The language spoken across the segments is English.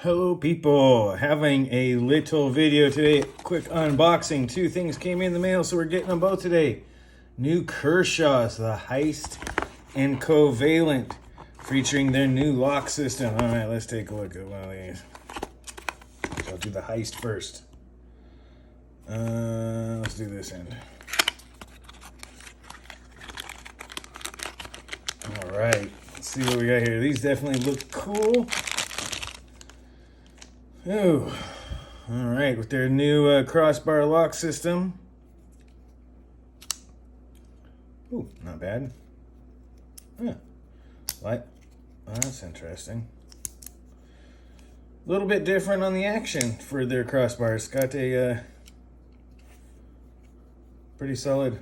Hello people, having a little video today, quick unboxing. Two things came in the mail, so we're getting them both today. New Kershaws, the Heist and Covalent, featuring their new lock system. All right, let's take a look at one of these. I'll do the Heist first. Let's do this end. All right, let's see what we got here. These definitely look cool. Oh, all right, with their new crossbar lock system. Ooh, not bad. Yeah, like, oh, that's interesting. A little bit different on the action for their crossbars. Got a pretty solid,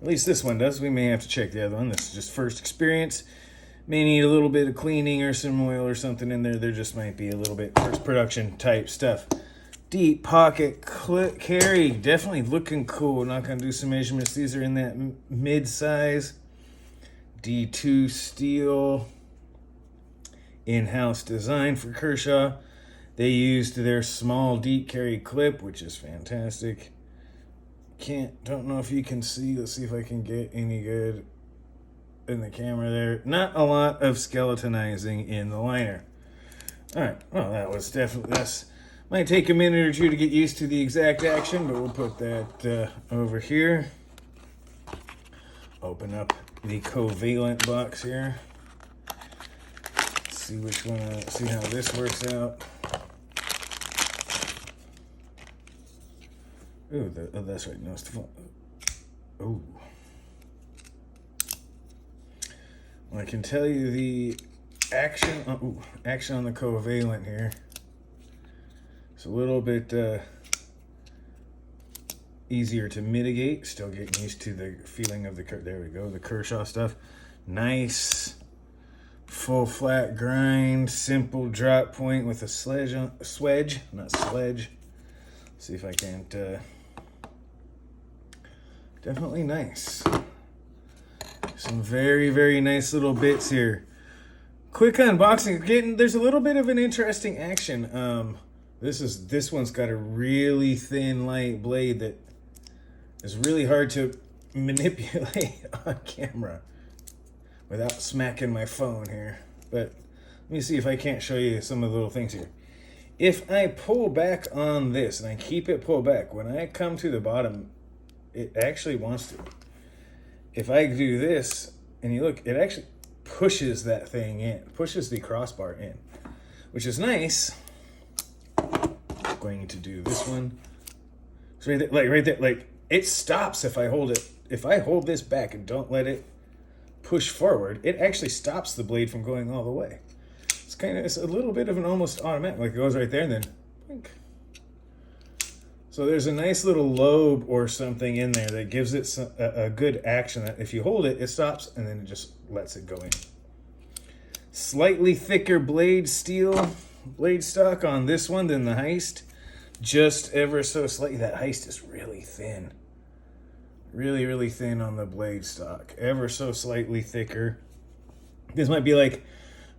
at least this one does. We may have to check the other one. This is just first experience. May need a little bit of cleaning or some oil or something in there. There just might be a little bit first production type stuff. Deep pocket carry, definitely looking cool. Not gonna do some measurements. These are in that mid-size D2 steel, in-house design for Kershaw. They used their small deep carry clip, which is fantastic. Don't know if you can see. Let's see if I can get any good in the camera there. Not a lot of skeletonizing in the liner. All right, well, that was definitely, that's might take a minute or two to get used to the exact action, but we'll put that over here. Open up the Covalent box here. See which one, see how this works out. Ooh, that's right, no, it's the phone. Ooh. I can tell you the action on the Covalent here. It's a little bit easier to mitigate. Still getting used to the feeling of the, there we go, the Kershaw stuff. Nice, full flat grind, simple drop point with a swedge, not sledge. See if I can't, definitely nice. Some very, very nice little bits here. Quick unboxing. There's a little bit of an interesting action. This one's got a really thin, light blade that is really hard to manipulate on camera without smacking my phone here. But let me see if I can't show you some of the little things here. If I pull back on this and I keep it pulled back, when I come to the bottom, it actually wants to. If I do this, and you look, it actually pushes that thing in, pushes the crossbar in, which is nice. I'm going to do this one. So right there, like it stops if I hold it. If I hold this back and don't let it push forward, it actually stops the blade from going all the way. It's a little bit of an almost automatic, like it goes right there and then blink. So there's a nice little lobe or something in there that gives it a good action. That if you hold it, it stops and then it just lets it go in. Slightly thicker blade stock on this one than the Heist. Just ever so slightly. That Heist is really thin. Really, really thin on the blade stock. Ever so slightly thicker. This might be like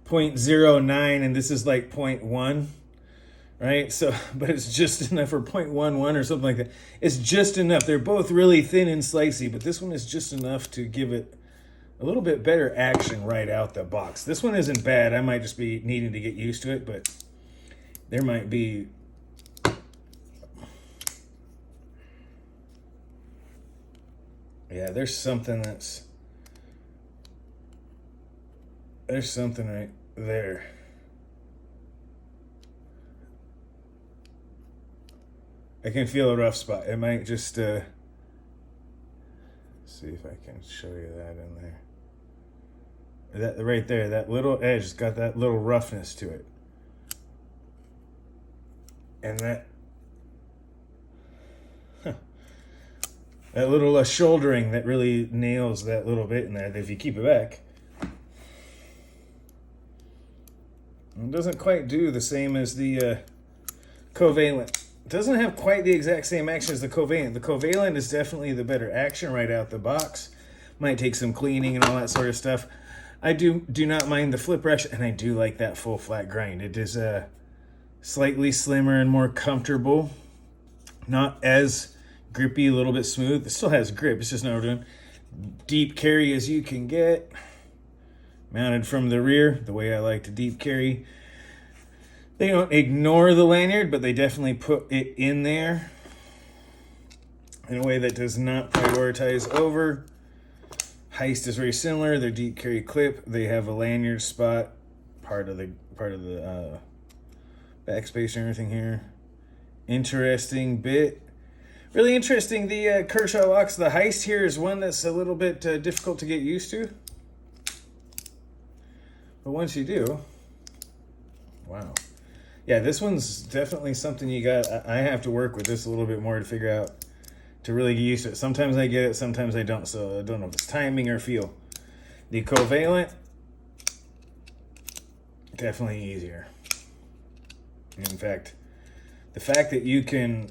0.09 and this is like 0.1. Right, so, but it's just enough for 0.11 or something like that. It's just enough. They're both really thin and slicey, but this one is just enough to give it a little bit better action right out the box. This one isn't bad. I might just be needing to get used to it, but there might be... Yeah, there's something right there. I can feel a rough spot. It might just, see if I can show you that in there. That right there, that little edge has got that little roughness to it. And that little shouldering that really nails that little bit in there. That if you keep it back, it doesn't quite do the same as the Covalent. It doesn't have quite the exact same action as the Covalent. The Covalent is definitely the better action right out the box. Might take some cleaning and all that sort of stuff. I do not mind the flip brush, and I do like that full flat grind. It is slightly slimmer and more comfortable. Not as grippy, a little bit smooth. It still has grip, it's just not doing deep carry as you can get. Mounted from the rear, the way I like to deep carry. They don't ignore the lanyard, but they definitely put it in there in a way that does not prioritize over. Heist is very similar. Their deep carry clip, they have a lanyard spot, part of the backspace and everything here. Interesting bit. Really interesting. The Kershaw locks. The Heist here is one that's a little bit difficult to get used to. But once you do, wow. Yeah, this one's definitely something you got. I have to work with this a little bit more to figure out, to really get used to it. Sometimes I get it, sometimes I don't. So I don't know if it's timing or feel. The Covalent, definitely easier. In fact, the fact that you can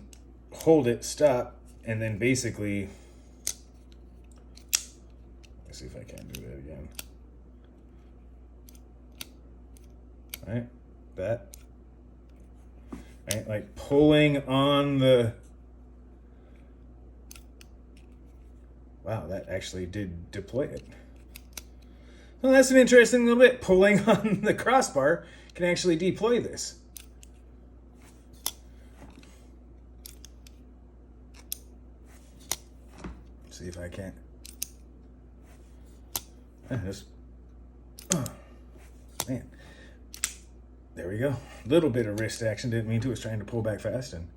hold it, stop, and then basically, let's see if I can do that again. Right, that. Right, like pulling on the, wow, that actually did deploy it. Well, that's an interesting little bit. Pulling on the crossbar can actually deploy this. Let's see if I can. Man. There we go. Little bit of wrist action. Didn't mean to. Was trying to pull back fast, and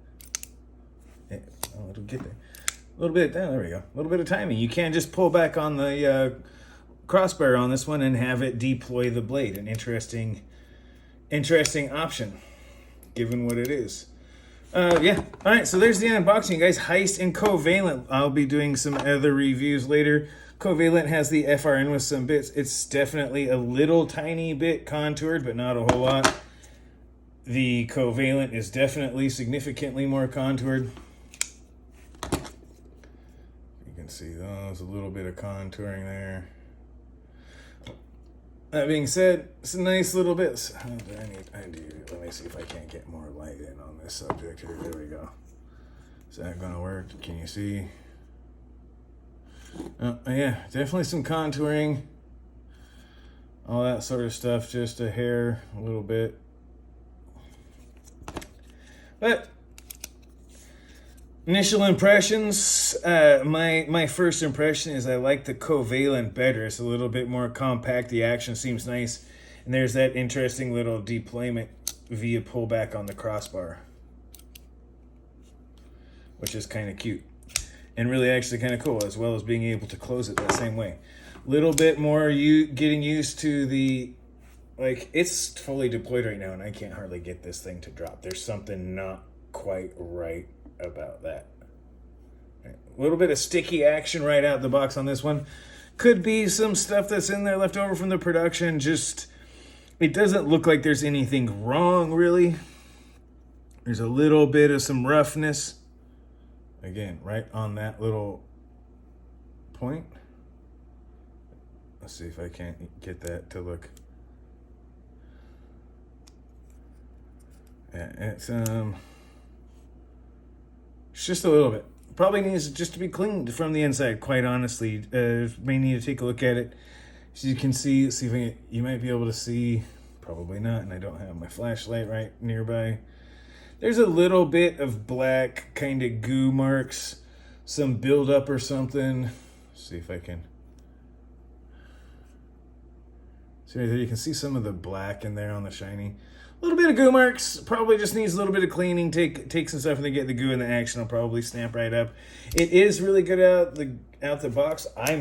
yeah, oh, it'll get there. A little bit. There we go. A little bit of timing. You can't just pull back on the crossbar on this one and have it deploy the blade. An interesting option, given what it is. Yeah. All right. So there's the unboxing, guys. Heist and Covalent. I'll be doing some other reviews later. Covalent has the FRN with some bits. It's definitely a little tiny bit contoured, but not a whole lot. The Covalent is definitely significantly more contoured. You can see there's a little bit of contouring there. That being said, it's a nice little bit. Let me see if I can't get more light in on this subject here. There we go. Is that going to work? Can you see? Yeah, definitely some contouring. All that sort of stuff. Just a hair, a little bit. But initial impressions, my first impression is I like the Covalent better. It's a little bit more compact. The action seems nice. And there's that interesting little deployment via pullback on the crossbar, which is kind of cute. And really actually kind of cool, as well as being able to close it that same way. Little bit more getting used to the, like, it's fully deployed right now and I can't hardly get this thing to drop. There's something not quite right about that. A little bit of sticky action right out the box on this one. Could be some stuff that's in there left over from the production. Just, it doesn't look like there's anything wrong really. There's a little bit of some roughness. Again, right on that little point. Let's see if I can't get that to look. Yeah, it's just a little bit. Probably needs just to be cleaned from the inside, quite honestly. May need to take a look at it. As you can see if you might be able to see, probably not, and I don't have my flashlight right nearby. There's a little bit of black kind of goo marks, some buildup or something. Let's see if I can. See right there, you can see some of the black in there on the shiny. A little bit of goo marks. Probably just needs a little bit of cleaning. Take some stuff and then get the goo in the action. It'll probably snap right up. It is really good out the box. I'm